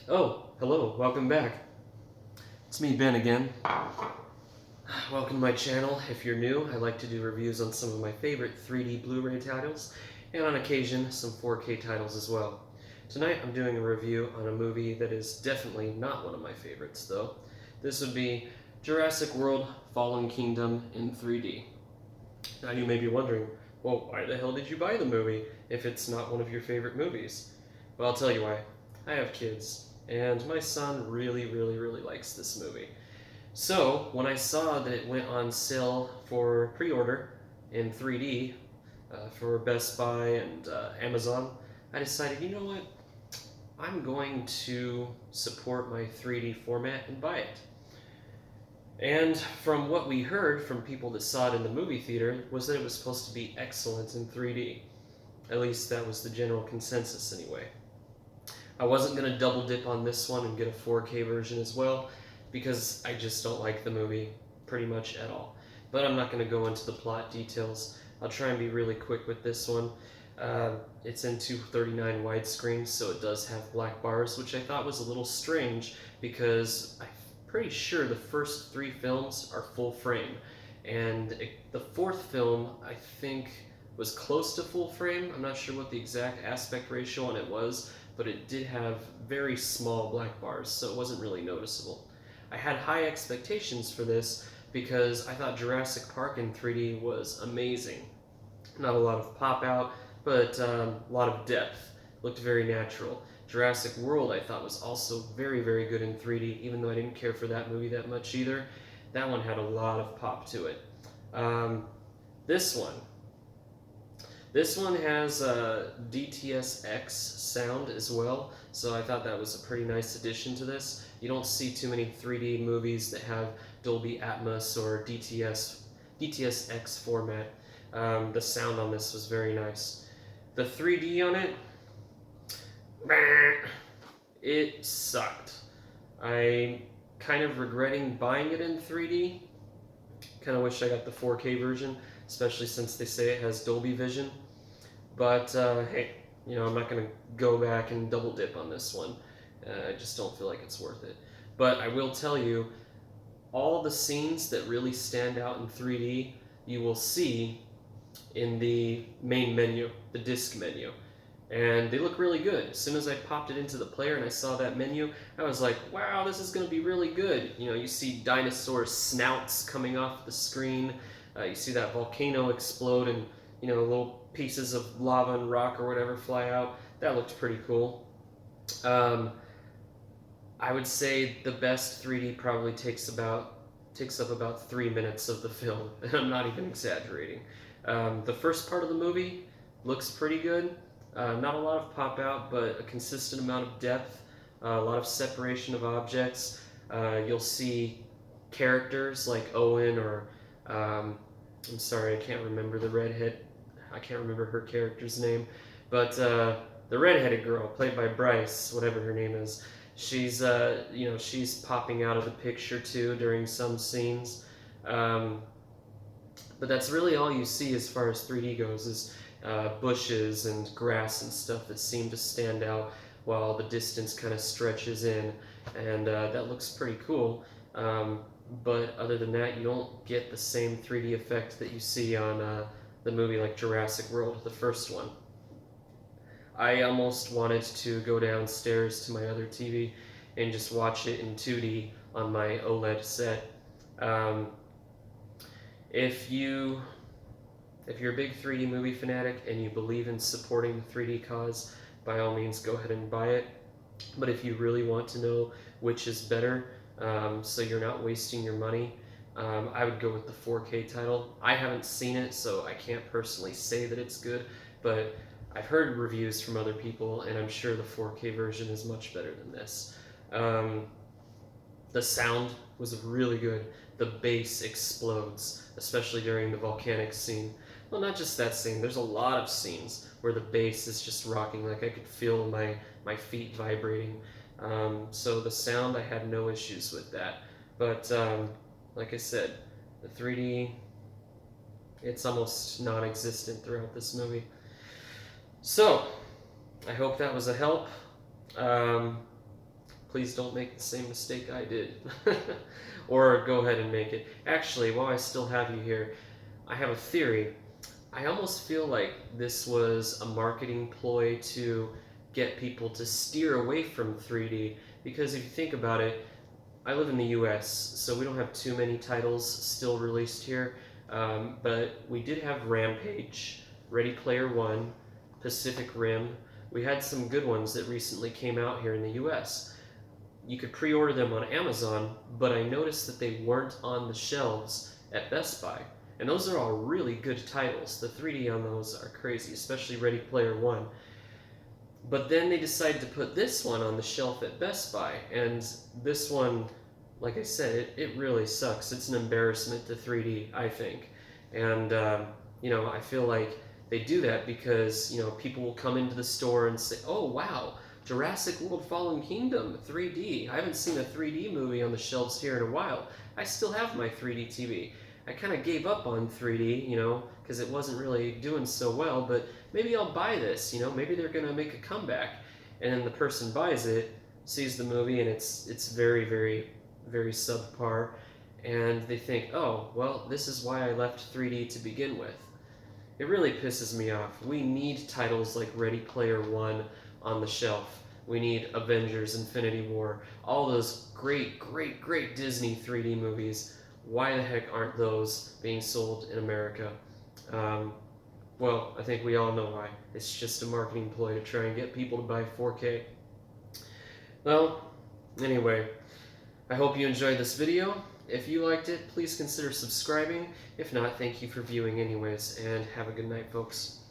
Oh, hello, welcome back. It's me, Ben, again. Welcome to my channel. If you're new, I like to do reviews on some of my favorite 3D Blu-ray titles, and on occasion, some 4K titles as well. Tonight, I'm doing a review on a movie that is definitely not one of my favorites, though. This would be Jurassic World Fallen Kingdom in 3D. Now, you may be wondering, well, why the hell did you buy the movie if it's not one of your favorite movies? Well, I'll tell you why. I have kids, and my son really likes this movie. So, when I saw that it went on sale for pre-order in 3D for Best Buy and Amazon, I decided, you know what? I'm going to support my 3D format and buy it. And from what we heard from people that saw it in the movie theater was that it was supposed to be excellent in 3D. At least that was the general consensus anyway. I wasn't going to double dip on this one and get a 4K version as well, because I just don't like the movie pretty much at all. But I'm not going to go into the plot details. I'll try and be really quick with this one. It's in 239 widescreen, so it does have black bars, which I thought was a little strange because I'm pretty sure the first 3 films are full frame. And the 4th film, I think, was close to full frame. I'm not sure what the exact aspect ratio on it was, but it did have very small black bars, so it wasn't really noticeable. I had high expectations for this because I thought Jurassic Park in 3D was amazing. Not a lot of pop out, but a lot of depth. Looked very natural. Jurassic World I thought was also very good in 3D, even though I didn't care for that movie that much either. That one had a lot of pop to it. This one has DTS X sound as well, so I thought that was a pretty nice addition to this. You don't see too many 3D movies that have Dolby Atmos or DTS X format. The sound on this was very nice. The 3D on it sucked. I'm kind of regretting buying it in 3D. Kind of wish I got the 4K version, especially since they say it has Dolby Vision. But hey, I'm not going to go back and double dip on this one. I just don't feel like it's worth it. But I will tell you, all the scenes that really stand out in 3D, you will see in the main menu, the disc menu. And they look really good. As soon as I popped it into the player and I saw that menu, I was like, wow, this is going to be really good. You see dinosaur snouts coming off the screen. You see that volcano explode and, little pieces of lava and rock or whatever fly out. That looked pretty cool. I would say the best 3D probably takes up about 3 minutes of the film, and I'm not even exaggerating. The first part of the movie looks pretty good. Not a lot of pop out, but a consistent amount of depth, a lot of separation of objects. You'll see characters like Owen or, I'm sorry, I can't remember the redhead. I can't remember her character's name, but the redheaded girl, played by Bryce, whatever her name is, she's, she's popping out of the picture too during some scenes. But that's really all you see as far as 3D goes, is bushes and grass and stuff that seem to stand out while the distance kind of stretches in, and that looks pretty cool. But other than that, you don't get the same 3D effect that you see on the movie like Jurassic World, the first one. I almost wanted to go downstairs to my other TV and just watch it in 2D on my OLED set. If you're a big 3D movie fanatic and you believe in supporting the 3D cause, by all means go ahead and buy it. But if you really want to know which is better, so you're not wasting your money, I would go with the 4K title. I haven't seen it, so I can't personally say that it's good, but I've heard reviews from other people, and I'm sure the 4K version is much better than this. The sound was really good. The bass explodes, especially during the volcanic scene. Well, not just that scene. There's a lot of scenes where the bass is just rocking, like I could feel my feet vibrating. So the sound, I had no issues with that. But like I said, the 3D, it's almost non-existent throughout this movie. So, I hope that was a help. please don't make the same mistake I did. Or go ahead and make it. Actually, while I still have you here, I have a theory. I almost feel like this was a marketing ploy to get people to steer away from 3D, because if you think about it, I live in the US, so we don't have too many titles still released here, but we did have Rampage, Ready Player One, Pacific Rim. We had some good ones that recently came out here in the US. You could pre-order them on Amazon, but I noticed that they weren't on the shelves at Best Buy. And those are all really good titles. The 3D on those are crazy, especially Ready Player One. But then they decided to put this one on the shelf at Best Buy, and this one, like I said, it really sucks. It's an embarrassment to 3D, I think. And, I feel like they do that because, people will come into the store and say, oh, wow, Jurassic World Fallen Kingdom, 3D. I haven't seen a 3D movie on the shelves here in a while. I still have my 3D TV. I kind of gave up on 3D, because it wasn't really doing so well, but maybe I'll buy this, maybe they're going to make a comeback. And then the person buys it, sees the movie, and it's very, very, very subpar, and they think, oh, well, this is why I left 3D to begin with. It really pisses me off. We need titles like Ready Player One on the shelf. We need Avengers, Infinity War, all those great, great, great Disney 3D movies. Why the heck aren't those being sold in America? Well, I think we all know why. It's just a marketing ploy to try and get people to buy 4K. Well, anyway, I hope you enjoyed this video. If you liked it, please consider subscribing. If not, thank you for viewing anyways, and have a good night, folks.